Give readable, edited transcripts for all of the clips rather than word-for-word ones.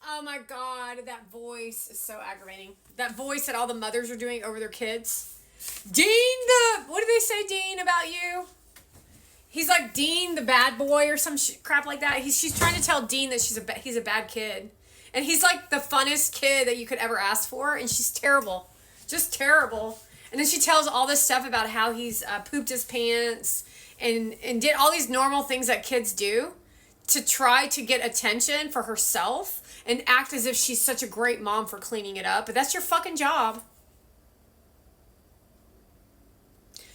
Oh my God, that voice is so aggravating. That voice that all the mothers are doing over their kids. What do they say, Dean, about you? He's like Dean, the bad boy, or some crap like that. She's trying to tell Dean that he's a bad kid, and he's like the funnest kid that you could ever ask for, and she's terrible, just terrible. And then she tells all this stuff about how he's pooped his pants and did all these normal things that kids do to try to get attention for herself and act as if she's such a great mom for cleaning it up. But that's your fucking job.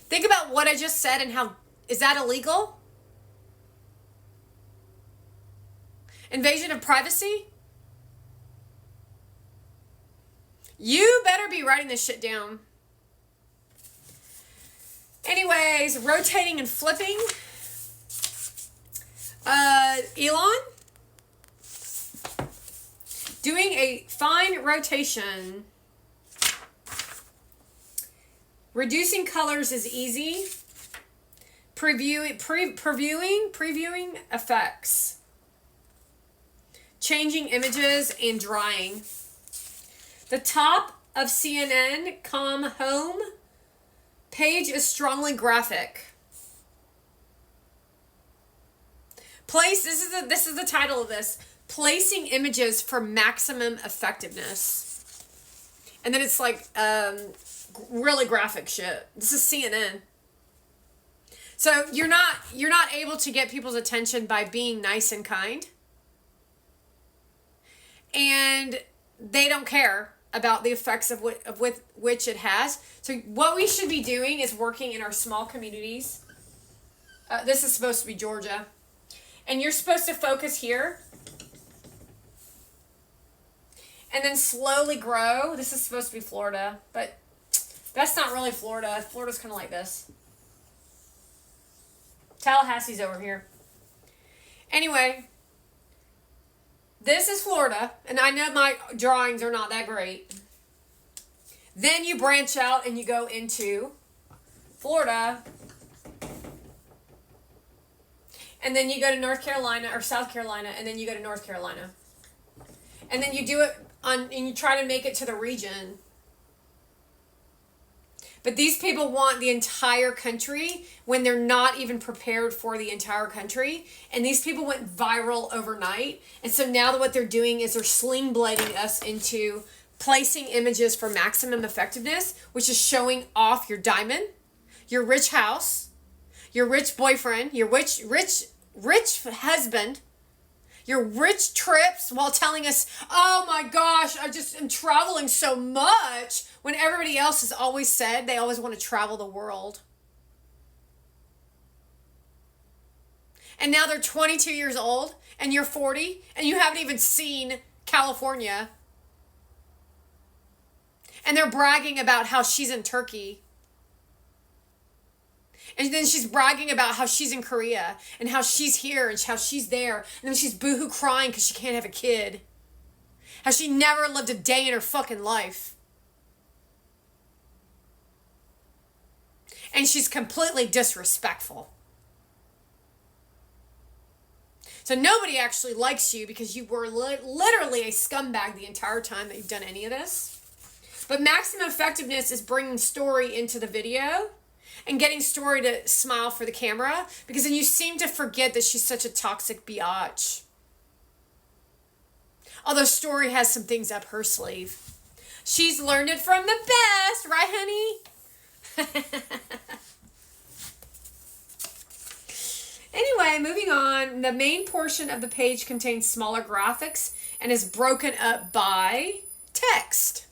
Think about what I just said and how, is that illegal? Invasion of privacy? You better be writing this shit down. Anyways, rotating and flipping. Elon? Doing a fine rotation. Reducing colors is easy. Previewing effects. Changing images and drying. The top of CNN.com home page is strongly graphic. This is the title of this. Placing images for maximum effectiveness. And then it's like really graphic shit. This is CNN. So you're not able to get people's attention by being nice and kind. And they don't care about the effects of which it has. So what we should be doing is working in our small communities. This is supposed to be Georgia. And you're supposed to focus here. And then slowly grow. This is supposed to be Florida. But that's not really Florida. Florida's kind of like this. Tallahassee's over here. Anyway. This is Florida. And I know my drawings are not that great. Then you branch out and you go into Florida. And then you go to North Carolina or South Carolina, and then you go to North Carolina. And then you do it and you try to make it to the region. But these people want the entire country when they're not even prepared for the entire country. And these people went viral overnight. And so now what they're doing is they're sling blading us into placing images for maximum effectiveness, which is showing off your diamond, your rich house, your rich boyfriend, your rich husband, your rich trips, while telling us, oh my gosh, I just am traveling so much, when everybody else has always said they always want to travel the world. And now they're 22 years old and you're 40 and you haven't even seen California. And they're bragging about how she's in Turkey. And then she's bragging about how she's in Korea and how she's here and how she's there. And then she's boohoo crying because she can't have a kid. How she never lived a day in her fucking life. And she's completely disrespectful. So nobody actually likes you because you were literally a scumbag the entire time that you've done any of this. But maximum effectiveness is bringing story into the video. And getting Story to smile for the camera. Because then you seem to forget that she's such a toxic biatch. Although Story has some things up her sleeve. She's learned it from the best. Right, honey? Anyway, moving on. The main portion of the page contains smaller graphics. And is broken up by text.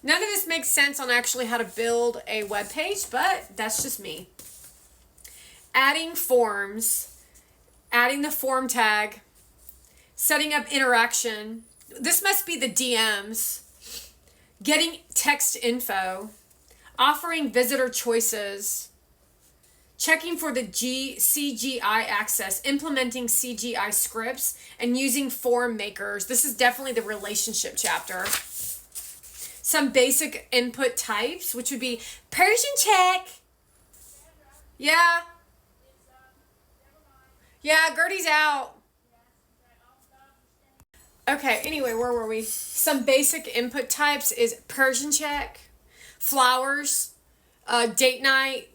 None of this makes sense on actually how to build a web page, but that's just me. Adding forms, adding the form tag, setting up interaction. This must be the DMs. Getting text info, offering visitor choices, checking for the CGI access, implementing CGI scripts, and using form makers. This is definitely the relationship chapter. Some basic input types, which would be Persian check. Yeah. Yeah, Gertie's out. Okay, anyway, where were we? Some basic input types is Persian check, flowers, date night,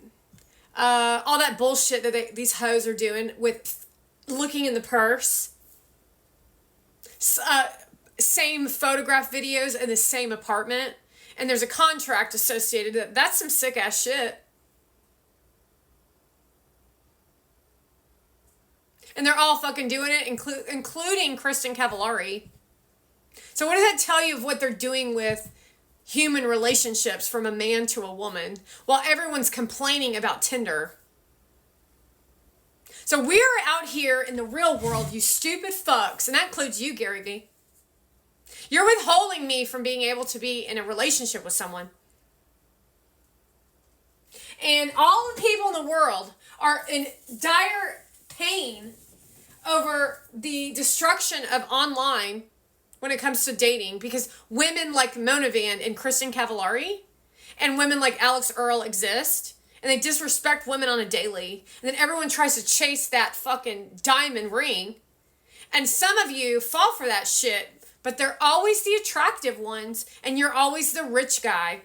all that bullshit that these hoes are doing with looking in the purse. Same photograph videos in the same apartment, and there's a contract associated. That's some sick ass shit. And they're all fucking doing it, including Rustyn Cavallari. So what does that tell you of what they're doing with human relationships from a man to a woman while everyone's complaining about Tinder? So we're out here in the real world, you stupid fucks, and that includes you, Gary Vee. You're withholding me from being able to be in a relationship with someone. And all the people in the world are in dire pain over the destruction of online when it comes to dating, because women like Mona Van and Rustyn Cavallari and women like Alex Earl exist, and they disrespect women on a daily, and then everyone tries to chase that fucking diamond ring, and some of you fall for that shit, but they're always the attractive ones, and you're always the rich guy.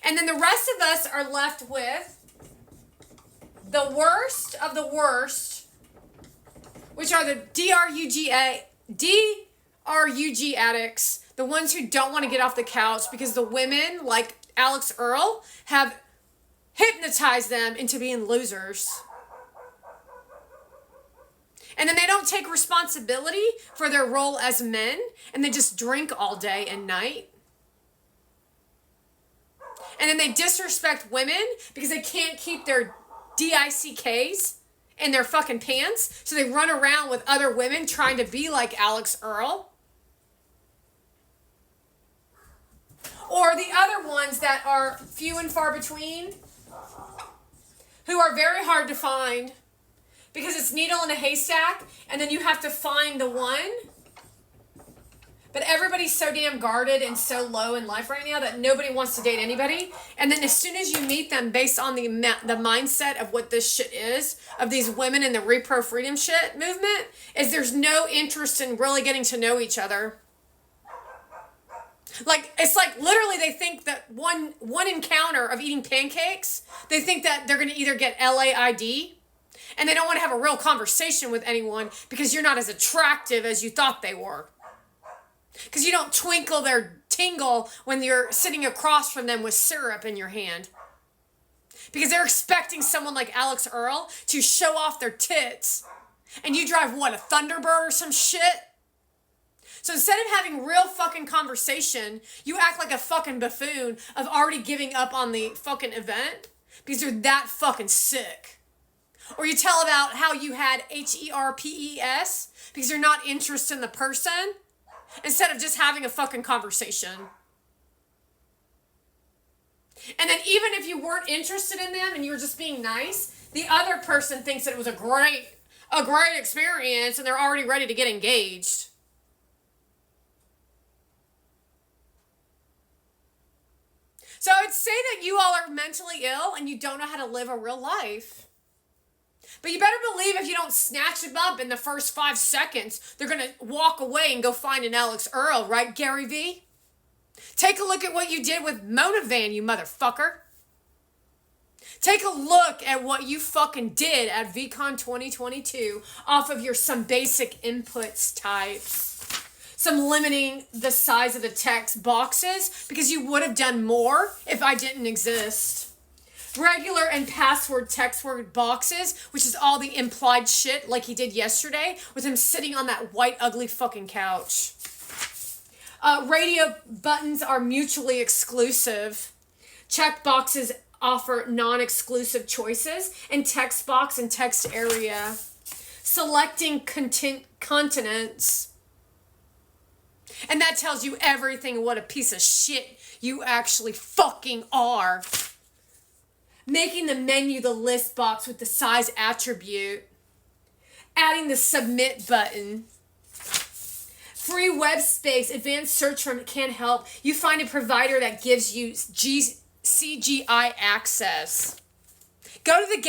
And then the rest of us are left with the worst of the worst, which are the DRUG addicts, the ones who don't want to get off the couch because the women, like Alex Earl, have hypnotized them into being losers. And then they don't take responsibility for their role as men, and they just drink all day and night. And then they disrespect women because they can't keep their DICKs in their fucking pants, so they run around with other women trying to be like Alex Earl. Or the other ones that are few and far between, who are very hard to find because it's needle in a haystack, and then you have to find the one. But everybody's so damn guarded and so low in life right now that nobody wants to date anybody. And then as soon as you meet them based on the mindset of what this shit is, of these women in the repro freedom shit movement, is there's no interest in really getting to know each other. Like, it's like literally they think that one encounter of eating pancakes, they think that they're going to either get LAID, and they don't want to have a real conversation with anyone because you're not as attractive as you thought they were. Because you don't twinkle their tingle when you're sitting across from them with syrup in your hand. Because they're expecting someone like Alex Earl to show off their tits. And you drive, what, a Thunderbird or some shit? So instead of having real fucking conversation, you act like a fucking buffoon of already giving up on the fucking event because you're that fucking sick. Or you tell about how you had HERPES because you're not interested in the person, instead of just having a fucking conversation. And then even if you weren't interested in them and you were just being nice, the other person thinks that it was a great experience and they're already ready to get engaged. So I would say that you all are mentally ill and you don't know how to live a real life. But you better believe if you don't snatch them up in the first 5 seconds, they're going to walk away and go find an Alex Earl, right, Gary Vee? Take a look at what you did with Mona Van, you motherfucker. Take a look at what you fucking did at VCon 2022 off of your some basic inputs types. Some limiting the size of the text boxes because you would have done more if I didn't exist. Regular and password text word boxes, which is all the implied shit like he did yesterday with him sitting on that white ugly fucking couch. Radio buttons are mutually exclusive. Check boxes offer non-exclusive choices, and text box and text area. Selecting continents. And that tells you everything what a piece of shit you actually fucking are. Making the menu the list box with the size attribute. Adding the submit button. Free web space, advanced search firm can't help. You find a provider that gives you CGI access. Go to the